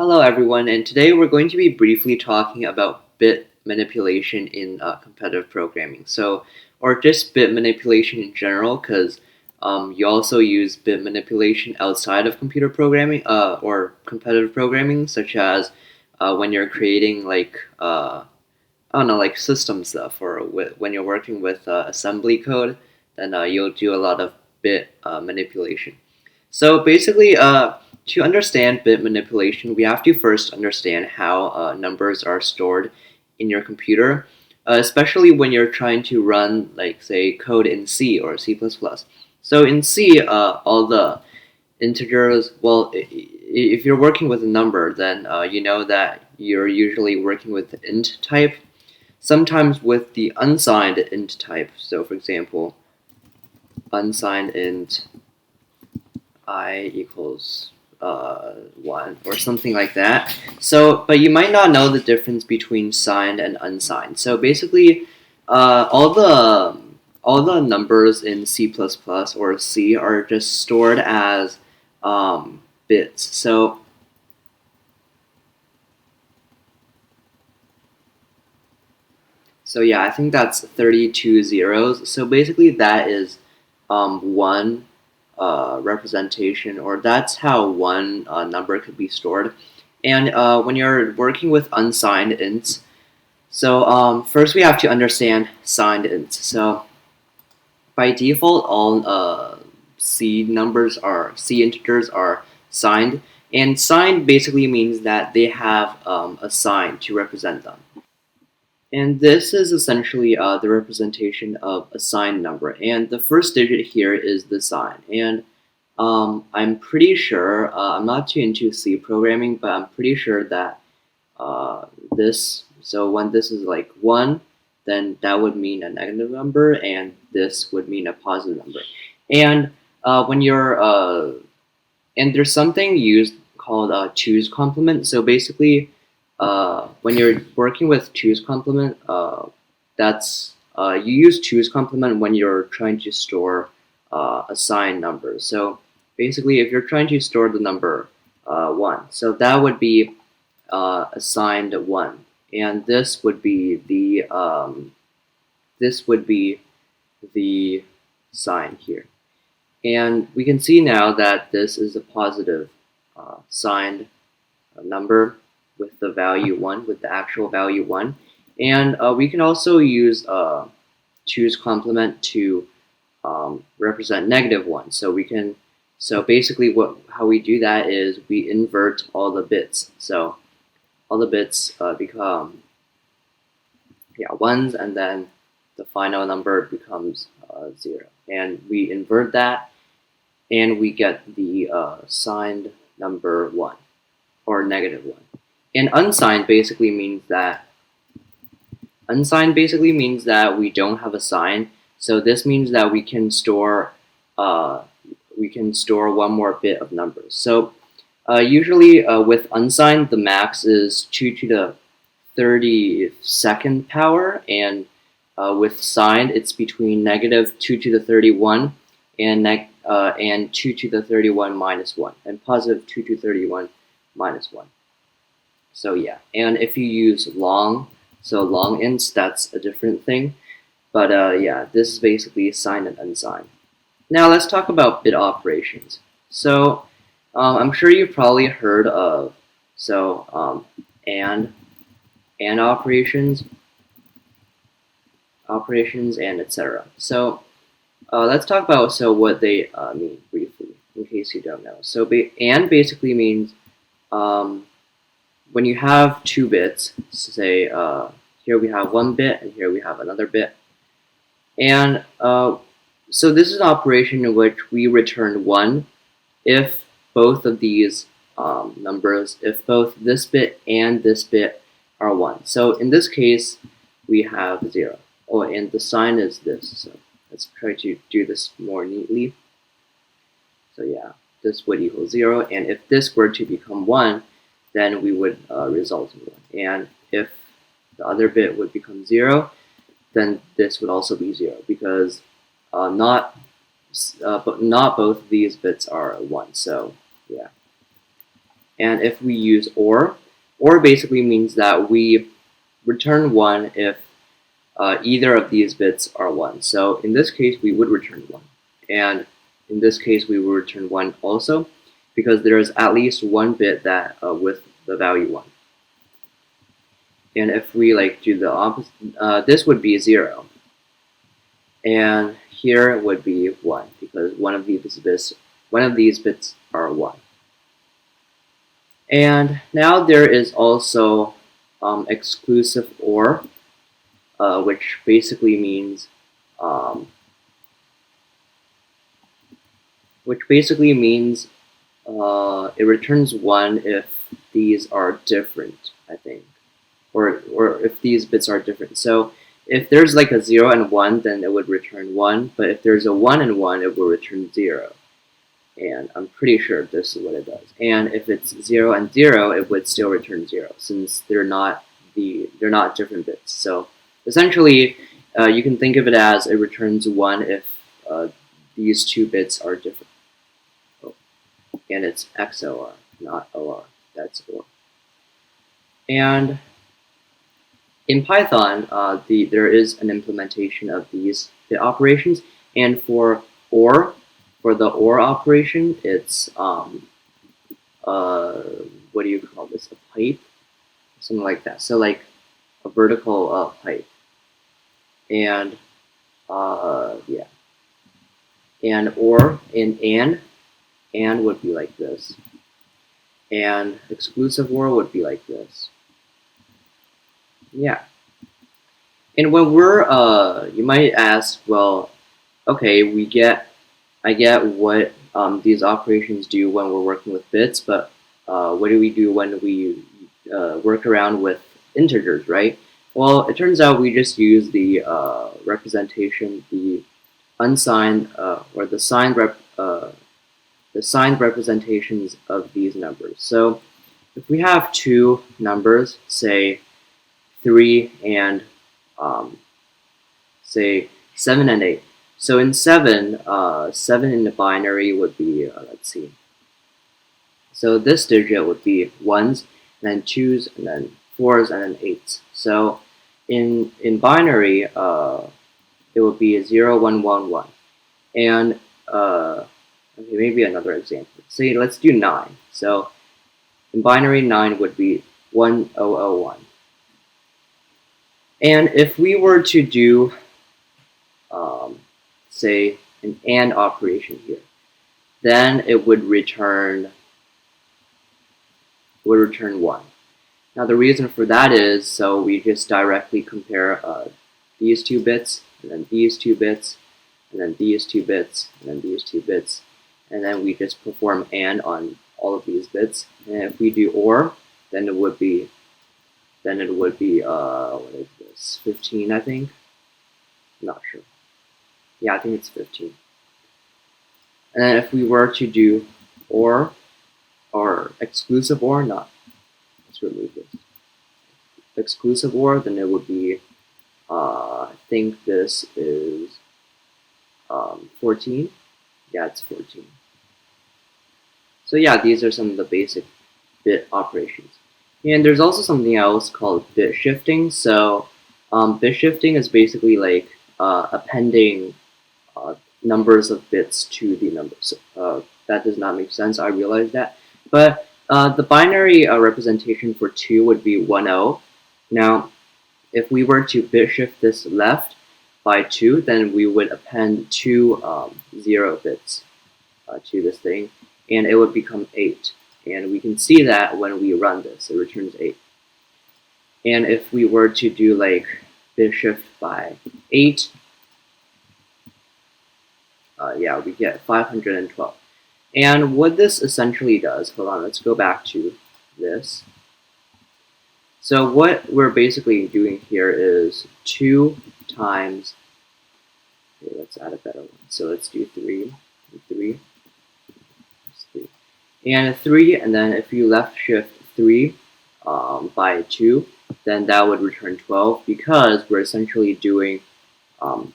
Hello everyone, and today we're going to be briefly talking about bit manipulation in competitive programming. Or just bit manipulation in general, because you also use bit manipulation outside of computer programming or competitive programming, such as when you're creating I don't know, like system stuff, or when you're working with assembly code, then you'll do a lot of bit manipulation. So basically, to understand bit manipulation, we have to first understand how numbers are stored in your computer, especially when you're trying to run, like, say, code in C or C++. So in C, all the integers, well, if you're working with a number, then you know that you're usually working with the int type, sometimes with the unsigned int type. So for example, unsigned int I equals 1 or something like that. So, but you might not know the difference between signed and unsigned. So basically, all the numbers in C++ or C are just stored as bits. So yeah, I think that's 32 zeros. So basically, that is one representation, or that's how one number could be stored. And when you're working with unsigned ints, so first we have to understand signed ints. So by default, all C integers are signed, and signed basically means that they have a sign to represent them. And this is essentially the representation of a signed number. And the first digit here is the sign. And I'm pretty sure, I'm not too into C programming, but I'm pretty sure that so when this is like 1, then that would mean a negative number, and this would mean a positive number. And when and there's something used called two's complement. So basically, when you're working with two's complement, that's you use two's complement when you're trying to store a signed number. So basically, if you're trying to store the number 1, so that would be assigned 1, and this would be the sign here. And we can see now that this is a positive signed number with the value 1, with the actual value 1. And we can also use two's complement to represent negative 1. So basically how we do that is we invert all the bits. So all the bits become ones, and then the final number becomes 0. And we invert that, and we get the signed number 1 or negative 1. And unsigned basically means that we don't have a sign. So this means that we can store one more bit of numbers. So usually with unsigned, the max is 2 to the 32nd power, and with signed, it's between negative 2 to the 31 and 2 to the 31 minus 1, and positive 2 to 31 minus 1. So yeah, and if you use long ints, that's a different thing. But yeah, this is basically signed and unsigned. Now let's talk about bit operations. So I'm sure you've probably heard of and operations, and etc. So let's talk about what they mean briefly, in case you don't know. So and basically means when you have 2 bits, say here we have 1 bit and here we have another bit, and so this is an operation in which we return 1 if both of these numbers, if both this bit and this bit are 1. So in this case, we have 0. Oh, and the sign is this. So let's try to do this more neatly. So yeah, this would equal 0, and if this were to become 1, then we would result in 1. And if the other bit would become 0, then this would also be 0, because not both of these bits are 1. So yeah. And if we use or basically means that we return 1 if either of these bits are 1. So in this case, we would return 1. And in this case, we will return 1 also, because there is at least one bit that with the value 1. And if we do the opposite, this would be 0. And here would be 1, because one of these bits are 1. And now there is also exclusive OR, which basically means it returns 1 if these are different, I think, or if these bits are different. So if there's like a 0 and 1, then it would return 1, but if there's a 1 and 1, it will return 0. And I'm pretty sure this is what it does. And if it's 0 and 0, it would still return 0, since they're not different bits. So essentially, you can think of it as it returns 1 if these two bits are different. Oh, and it's XOR, not OR. That's OR. And in Python, there is an implementation of these bit operations, and for the OR operation, it's what do you call this? A pipe, something like that. So like a vertical pipe, and yeah, and OR and would be like this, and exclusive OR would be like this. Yeah. And when we're you might ask, well, okay, I get what these operations do when we're working with bits, but what do we do when we work around with integers, right? Well, it turns out we just use the representation, the unsigned or the signed representations of these numbers. So if we have two numbers, say 3 and say 7 and 8. So in 7, 7 in the binary would be, let's see. So this digit would be 1s, and then 2s, and then 4s, and then 8s. So in binary, it would be 0, 1, 1, 1. And okay, maybe another example. Say, let's do 9. So in binary, 9 would be 1, 0, 0, 1. And if we were to do, say, an AND operation here, then it would return 1. Now the reason for that is, so we just directly compare these two bits, and then these two bits, and then these two bits, and then these two bits, and then we just perform AND on all of these bits. And if we do OR, then it would be what is this, 15, I think? I'm not sure. Yeah, I think it's 15. And then if we were to do OR, or exclusive OR, let's remove this. Exclusive OR, then it would be, I think this is 14. Yeah, it's 14. So yeah, these are some of the basic bit operations. And there's also something else called bit shifting. So bit shifting is basically like appending numbers of bits to the numbers. That does not make sense, I realize that. But the binary representation for 2 would be 1, 0. Now, if we were to bit shift this left by 2, then we would append 2 0 bits to this thing, and it would become 8. And we can see that when we run this, it returns 8. And if we were to do like bit shift by 8, yeah, we get 512. And what this essentially does, hold on, let's go back to this. So what we're basically doing here is 2 times, okay, let's add a better one. So let's do 3, and 3. And 3, and then if you left shift 3 by 2, then that would return 12, because we're essentially doing, let's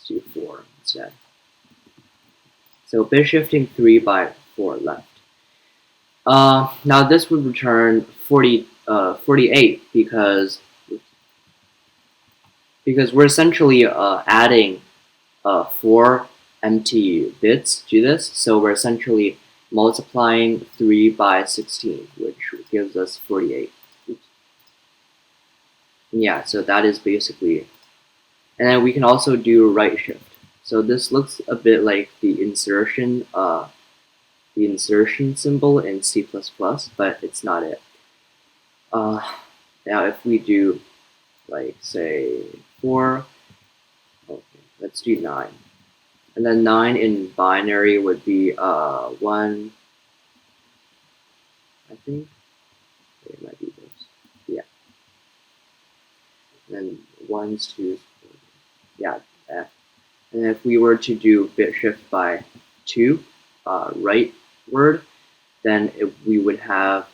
do 4 instead. So bit shifting 3 by 4 left. Now this would return 48 because we're essentially adding 4 empty bits to this, so we're essentially multiplying 3 by 16, which gives us 48. Oops. Yeah, so that is basically, and then we can also do right shift. So this looks a bit like the insertion symbol in C++, but it's not it. Now if we do, like, say 4, okay, let's do 9. And then 9 in binary would be 1, I think. It might be this. Yeah. And then 1s, 2s, yeah, F. And if we were to do bit shift by 2, right word, then we would have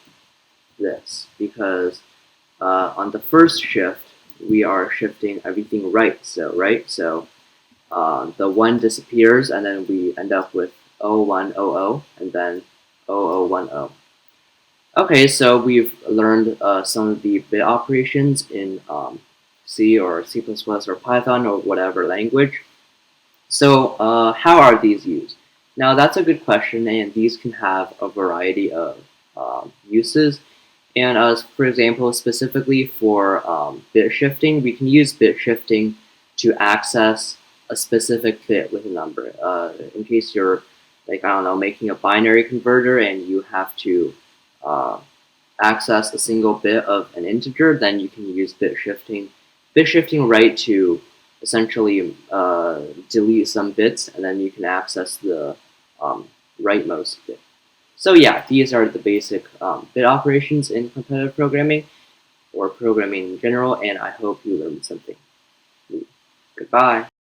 this, because on the first shift we are shifting everything right. So the 1 disappears, and then we end up with 0100 and then 0010. Okay, so we've learned some of the bit operations in C or C++ or Python or whatever language. So how are these used? Now that's a good question, and these can have a variety of uses. And for example, specifically for bit shifting, we can use bit shifting to access a specific bit with a number. In case you're, like, I don't know, making a binary converter and you have to uh, access a single bit of an integer, then you can use bit shifting. Bit shifting right to essentially delete some bits, and then you can access the rightmost bit. So yeah, these are the basic bit operations in competitive programming or programming in general, and I hope you learned something. Goodbye.